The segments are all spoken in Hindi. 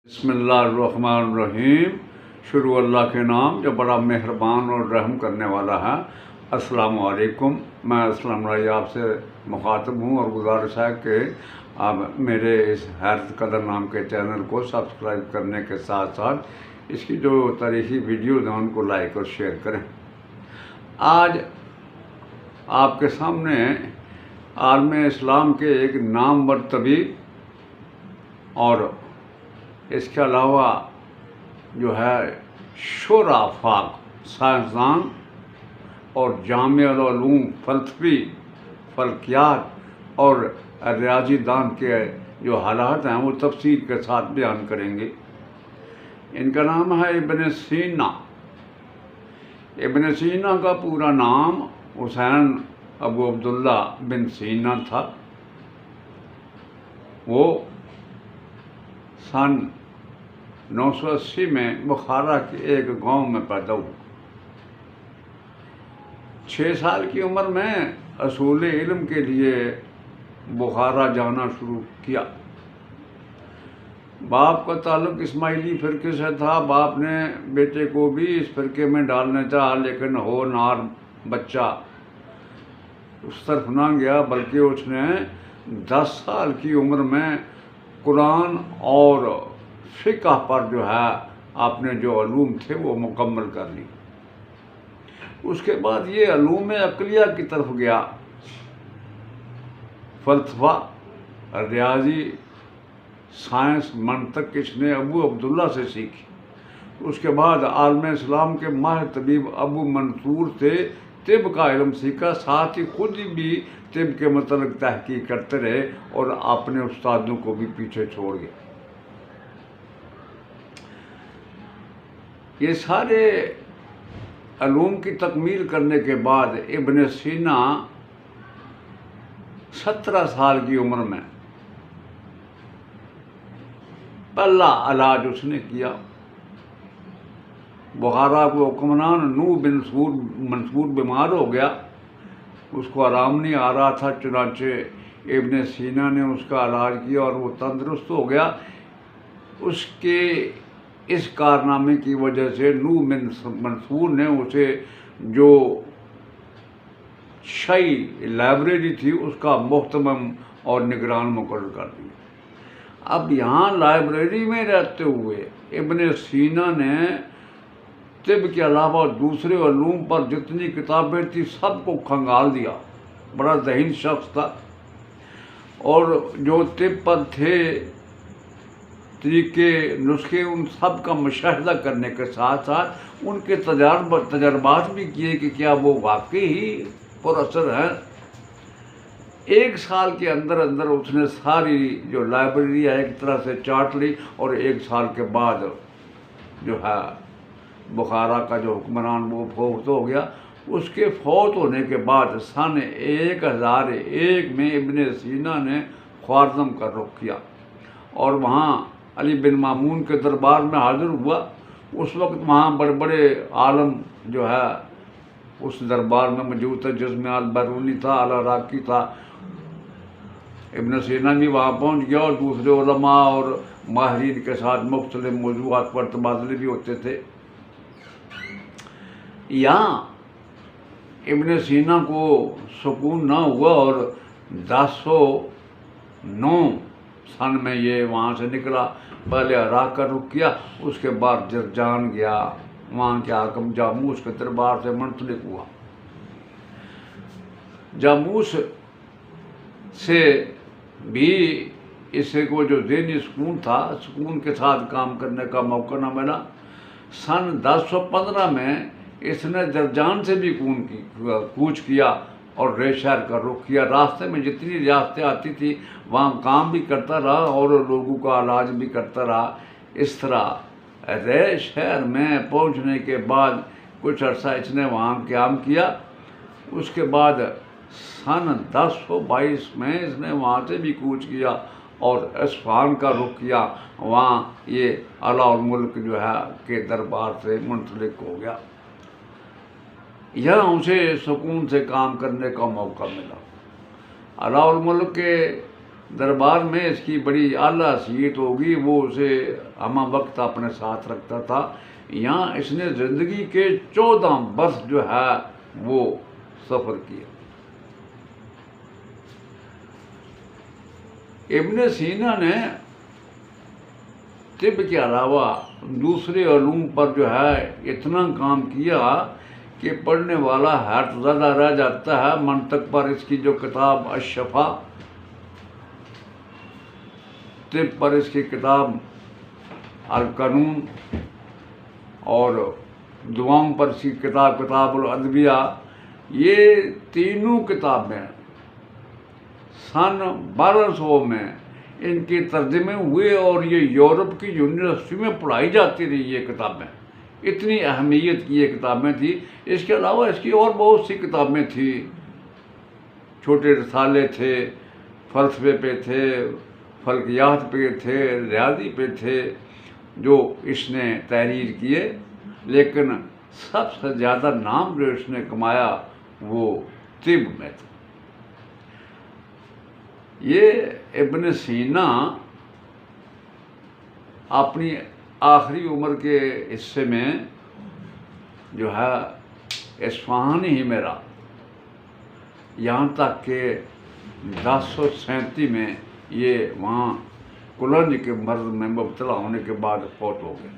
बिस्मिल्लाहिर्रहमानिर्रहीम। शुरू अल्लाह के नाम जो बड़ा मेहरबान और रहम करने वाला है। अस्सलामु अलैकुम। मैं असलम राय आपसे मुखातब हूँ और गुजारिश है कि आप मेरे इस हैरत कदर नाम के चैनल को सब्सक्राइब करने के साथ साथ इसकी जो तारीखी वीडियोज़ हैं उनको लाइक और शेयर करें। आज आपके सामने आलम इस्लाम के एक नामवर तबीब और इसके अलावा जो है शोराफाक साइंसदान और जामिउल उलूम फलसफी फल्कियात और रियाजी दान के जो हालात हैं वो तफसील के साथ बयान करेंगे। इनका नाम है इब्न सीना। इब्न सीना का पूरा नाम हुसैन अबू अब्दुल्ला बिन सीना था। वो सन 980 में बुखारा के एक गांव में पैदा हुआ। 6 साल की उम्र में असूल इल्म के लिए बुखारा जाना शुरू किया। बाप का ताल्लुक इस्माइली फ़िरके से था। बाप ने बेटे को भी इस फ़िरके में डालने चाहा, लेकिन होनहार बच्चा उस तरफ ना गया, बल्कि उसने 10 साल की उम्र में कुरान और फ़िक़्ह पर जो है आपने जो अलूम थे वो मुकम्मल कर ली। उसके बाद ये अलूम अक़लिया की तरफ गया। फ़लसफ़ा, रियाजी, साइंस, मंतक इसने अबू अब्दुल्ला से सीखी। उसके बाद आलम इस्लाम के माहिर तबीब अबू मंसूर से तिब का इल्म सीखा। साथ ही खुद भी तिब के मतलब तहकीक करते रहे और अपने उस्तादों को भी पीछे छोड़ गए। ये सारे अलूम की तकमील करने के बाद इब्न सीना 17 साल की उम्र में पहला इलाज उसने किया। बुखारा को हुक्मरान नूह बिन मंसूर बीमार हो गया, उसको आराम नहीं आ रहा था। चुनाचे इब्न सीना ने उसका इलाज किया और वो तंदुरुस्त हो गया। उसके इस कारनामे की वजह से नूह बिन मंसूर ने उसे जो शाही लाइब्रेरी थी उसका मुहतमम और निगरान मुकर्रर कर दिया। अब यहाँ लाइब्रेरी में रहते हुए इब्न सीना ने तिब के अलावा दूसरे उलूम पर जितनी किताबें थी सबको खंगाल दिया। बड़ा ज़हीन शख्स था और जो तिब पर थे तरीके नुस्खे उन सब का मुशाहिदा करने के साथ साथ उनके तजर्बात भी किए कि क्या वो वाकई ही पुरअसर हैं। 1 साल के अंदर अंदर उसने सारी जो लाइब्रेरी है एक तरह से चाट ली और 1 साल के बाद जो है बुखारा का जो हुक्मरान वो फौत हो गया। उसके फौत होने के बाद सन 1001 में इब्न सीना ने ख्वारिज़म का रुख किया और वहाँ अली बिन मामून के दरबार में हाजिर हुआ। उस वक्त वहाँ बड़े बड़े आलम जो है उस दरबार में मौजूद थे, जिसमें अल बैरूनी था, अल इराक़ी था। इब्न सीना भी वहाँ पहुँच गया और दूसरे उलमा और माहिरीन के साथ मुख्तलिफ मौज़ूआत पर तबादले भी होते थे। यहाँ इब्न सीना को सुकून न हुआ और 1009 सन में ये वहाँ से निकला। पहले इराक़ का रुख किया, उसके बाद जरजान गया, वहाँ के हाकिम जामूस के दरबार से मुंसलिक हुआ। जामूस से भी इसे को जो ज़हनी सुकून था, सुकून के साथ काम करने का मौका न मिला। सन 1015 में इसने जरजान से भी कूच किया और रे शहर का रुख किया। रास्ते में जितनी रियासतें आती थी वहाँ काम भी करता रहा और लोगों का इलाज भी करता रहा। इस तरह रे शहर में पहुँचने के बाद कुछ अर्सा इसने वहाँ क़याम किया। उसके बाद सन 1022 में इसने वहाँ से भी कूच किया और इस्फहान का रुख किया। वहाँ ये अलाउल मुल्क जो है के दरबार से मुंसलिक हो गया। यहाँ उसे सुकून से काम करने का मौका मिला। अलाउल मुल्क के दरबार में इसकी बड़ी आला हैसियत होगी, वो उसे हमा वक्त अपने साथ रखता था। यहाँ इसने ज़िंदगी के 14 वर्ष जो है वो सफ़र किया। इब्न सीना ने तिब के अलावा दूसरे उलूम पर जो है इतना काम किया कि पढ़ने वाला हैरतज़दा रह जाता है। मंतक पर इसकी जो किताब अशफा, तिब पर इसकी किताब अल कानून और दुआओं पर इसकी किताब किताबुल अदबिया, ये तीनों किताबें सन 1200 में इनके तर्जमे हुए और ये यूरोप की यूनिवर्सिटी में पढ़ाई जाती रही। ये किताबें इतनी अहमियत की ये किताबें थी। इसके अलावा इसकी और बहुत सी किताबें थी, छोटे रसाले थे, फ़लसफ़े पे थे, फल्कियात पे थे, रियाजी पे थे, जो इसने तहरीर किए। लेकिन सबसे ज़्यादा नाम जो इसने कमाया वो तिब में था। ये इब्न सीना अपनी आखिरी उम्र के हिस्से में जो है इस्फहान ही में रहा, यहाँ तक कि 1037 में ये वहाँ कुलंज के मर्ज में मुब्तला होने के बाद फौत हो गए।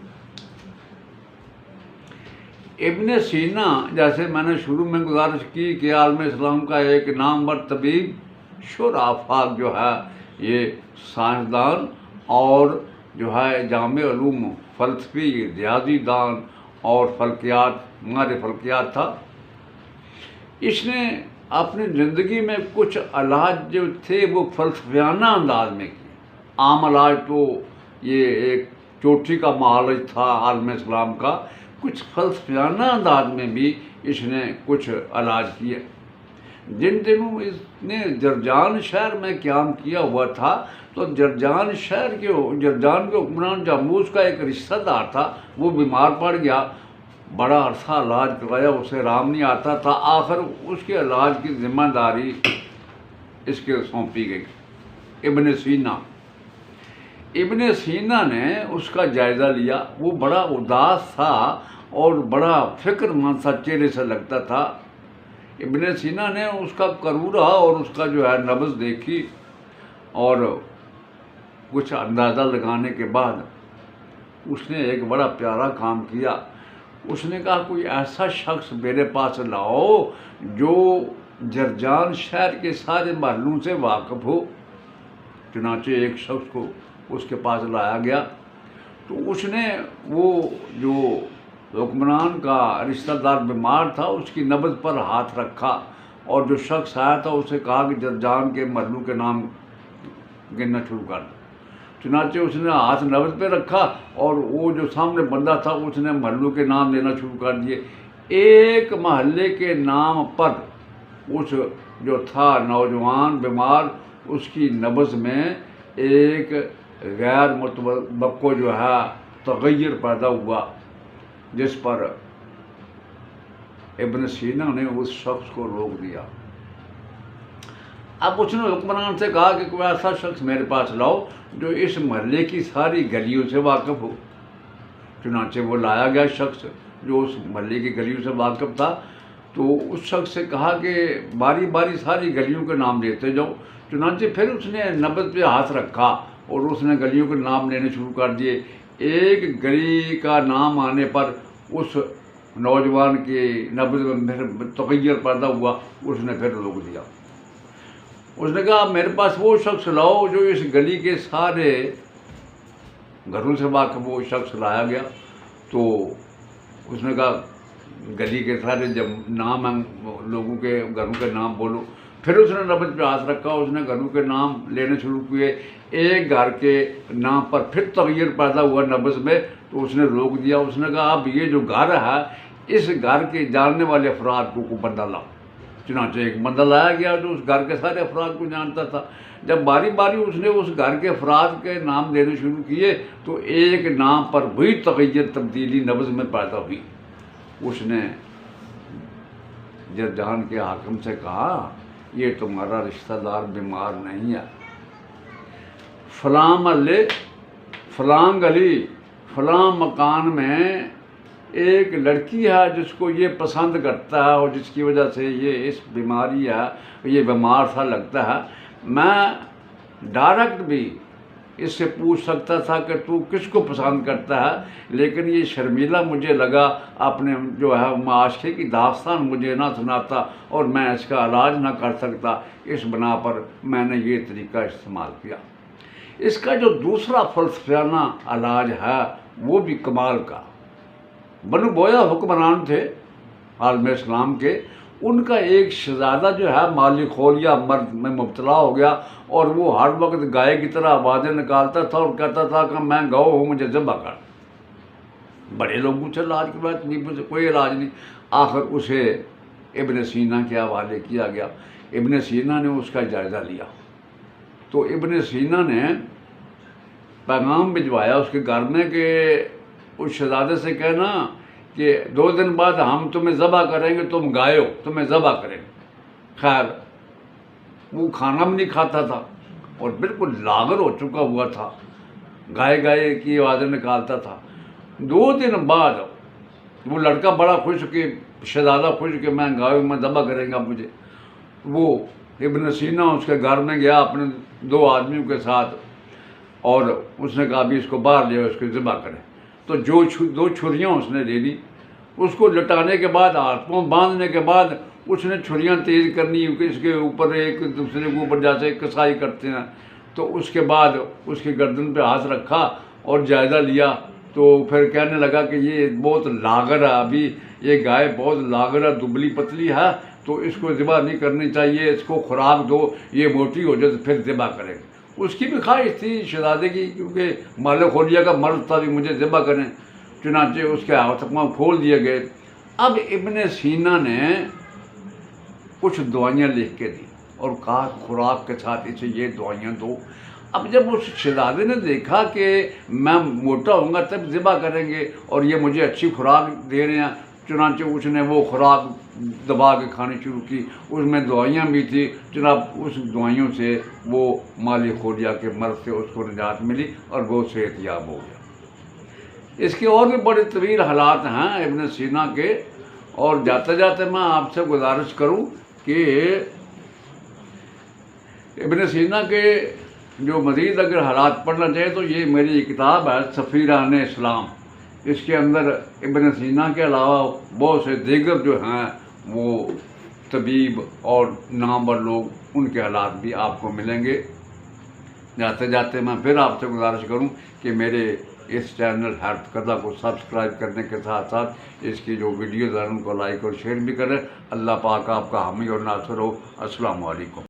इब्न सीना, जैसे मैंने शुरू में गुजारिश की कि आलम इस्लाम का एक नामवर तबीब, शुराफाक जो है ये साइंसदान और जो है जामे उलूम फ़लसफ़ी, रियाजी दान और फल्कियात, मारे फल्कियात था। इसने अपनी ज़िंदगी में कुछ इलाज जो थे वो फ़लसफ़ियाना अंदाज में किए। आम इलाज तो ये एक चोटी का मालज था आलम इस्लाम का, कुछ फ़लसफ़ियाना अंदाज में भी इसने कुछ इलाज किए। जिन दिनों इसने जरजान शहर में क़याम किया हुआ था, तो जरजान के हुक्मरान जामूस का एक रिश्तेदार था, वो बीमार पड़ गया। बड़ा अरसा इलाज कराया, उसे आराम नहीं आता था। आखिर उसके इलाज की जिम्मेदारी इसके सौंपी गई इब्न सीना ने उसका जायज़ा लिया। वो बड़ा उदास था और बड़ा फ़िक्रमंद सा चेहरे से लगता था। इब्न सीना ने उसका करूरा और उसका जो है नब्ज़ देखी और कुछ अंदाज़ा लगाने के बाद उसने एक बड़ा प्यारा काम किया। उसने कहा कोई ऐसा शख्स मेरे पास लाओ जो जरजान शहर के सारे महलों से वाकिफ़ हो। चुनांचे एक शख्स को उसके पास लाया गया, तो उसने वो जो हुक्मरान का रिश्तेदार बीमार था उसकी नब्ज़ पर हाथ रखा और जो शख्स आया था उसे कहा कि जरजान के महलों के नाम गिनना शुरू कर दो। चुनांचे उसने हाथ नब्ज़ पे रखा और वो जो सामने बंदा था उसने महलों के नाम लेना शुरू कर दिए। एक महल्ले के नाम पर उस जो था नौजवान बीमार, उसकी नब्ज़ में एक गैर मुतवक्को जो है तग़य्युर पैदा हुआ, जिस पर इब्न सीना ने उस शख्स को रोक दिया। अब उसने हुक्मरान से कहा कि कोई ऐसा शख्स मेरे पास लाओ जो इस महल्ले की सारी गलियों से वाकिफ़ हो। चुनांचे वो लाया गया शख्स जो उस महल्ले की गलियों से वाकिफ़ था। तो उस शख्स से कहा कि बारी बारी सारी गलियों के नाम लेते जाओ। चुनांचे फिर उसने नब्ज़ पे हाथ रखा और उसने गलियों के नाम लेने शुरू कर दिए। एक गली का नाम आने पर उस नौजवान के नब्ज़ में तग़य्युर पैदा हुआ, उसने फिर रोक दिया। उसने कहा मेरे पास वो शख्स लाओ जो इस गली के सारे घरों से वाकिफ़। वो शख्स लाया गया, तो उसने कहा गली के सारे जब नाम हैं लोगों के घरों के नाम बोलो। फिर उसने नब्ज़ पे हाथ रखा, उसने घरों के नाम लेने शुरू किए। एक घर के नाम पर फिर तग़य्युर पैदा हुआ नब्ज़ में, तो उसने रोक दिया। उसने कहा अब ये जो घर है इस घर के जानने वाले अफराद को बंदा लाओ। चुनांचे एक बंदा लाया गया जो उस घर के सारे अफराद को जानता था। जब बारी बारी उसने उस घर के अफराद के नाम लेने शुरू किए तो एक नाम पर वही तग़य्युर तब्दीली नब्ज़ में पैदा हुई। उसने जरजान के हाकिम से कहा ये तुम्हारा रिश्तेदार बीमार नहीं है, फलां महल्ले फलां गली फलां मकान में एक लड़की है जिसको ये पसंद करता है और जिसकी वजह से ये इस बीमारी है, ये बीमार सा लगता है। मैं डायरेक्ट भी इससे पूछ सकता था कि तू किसको पसंद करता है, लेकिन ये शर्मीला मुझे लगा, अपने जो है माशरे की दास्तान मुझे ना सुनाता और मैं इसका इलाज ना कर सकता। इस बना पर मैंने ये तरीका इस्तेमाल किया। इसका जो दूसरा फलसफाना इलाज है वो भी कमाल का। बनु बोया हुक्मरान थे आलम इस्लाम के, उनका एक शहजादा जो है माली खोलिया मर्द में मुब्तला हो गया और वो हर वक्त गाय की तरह आवाज़ें निकालता था और कहता था कि मैं गौ हूँ, मुझे ज़िबा कर। बड़े लोगों से इलाज करवाया, तबीबों से कोई इलाज नहीं। आखिर उसे इब्न सीना के हवाले किया गया। इब्न सीना ने उसका जायज़ा लिया तो इब्न सीना ने पैगाम भिजवाया उसके घर में कि उस शहजादे से कहना कि 2 दिन बाद हम तुम्हें ज़बा करेंगे, तुम गाय हो, तुम्हें ज़बा करेंगे। खैर वो खाना भी नहीं खाता था और बिल्कुल लागर हो चुका हुआ था, गाय गाय की आवाज़ें निकालता था। 2 दिन बाद वो लड़का बड़ा खुश कि शहजादा खुश कि मैं गाय, मैं ज़बा करेंगे मुझे। वो इब्न सीना उसके घर में गया अपने 2 आदमियों के साथ और उसने कहा अभी इसको बाहर ले, उसको ज़बा करें। तो जो 2 छुरियाँ उसने ले ली, उसको लटाने के बाद, हाथों बांधने के बाद उसने छुरियाँ तेज़ करनी, इसके ऊपर एक दूसरे के ऊपर जैसे कसाई करते हैं। तो उसके बाद उसकी गर्दन पे हाथ रखा और जायज़ा लिया। तो फिर कहने लगा कि ये बहुत लागर है, अभी ये गाय बहुत लागर है, दुबली पतली है, तो इसको ज़िबा नहीं करनी चाहिए, इसको खुराक दो, ये मोटी हो जाए तो फिर ज़िबा करेंगे। उसकी भी ख्वाहिश थी शहजादे की, क्योंकि माले खोलिया का मर्द था भी मुझे ज़िबा करें। चुनाचे उसके हाथ पाँव खोल दिए गए। अब इब्न सीना ने कुछ दवाइयाँ लिख के दी और कहा खुराक के साथ इसे ये दवाइयाँ दो। अब जब उस शहजादे ने देखा कि मैं मोटा होऊंगा तब ज़िबा करेंगे और ये मुझे अच्छी खुराक दे रहे हैं, चुनाचे उसने वो खुराक दबा के खानी शुरू की। उसमें दवाइयाँ भी थी। जनाब उस दवाइयों से वो माली खोलिया के मर्द से उसको निजात मिली और वो सेहतयाब हो गया। इसके और भी बड़े तवील हालात हैं इब्न सीना के, और जाते जाते मैं आपसे गुजारिश करूं कि इब्न सीना के जो मज़ीद अगर हालात पढ़ना चाहे तो ये मेरी किताब है सफ़ीरान इस्लाम। इसके अंदर इब्न सीना के अलावा बहुत से दीगर जो हैं वो तबीब और नामवर लोग, उनके हालात भी आपको मिलेंगे। जाते जाते मैं फिर आपसे गुजारिश करूं कि मेरे इस चैनल हेल्थ कदा को सब्सक्राइब करने के साथ साथ इसकी जो वीडियोज़ हैं उनको लाइक और शेयर भी करें। अल्लाह पाक आपका हामी और नासर हो। अस्सलाम वालेकुम।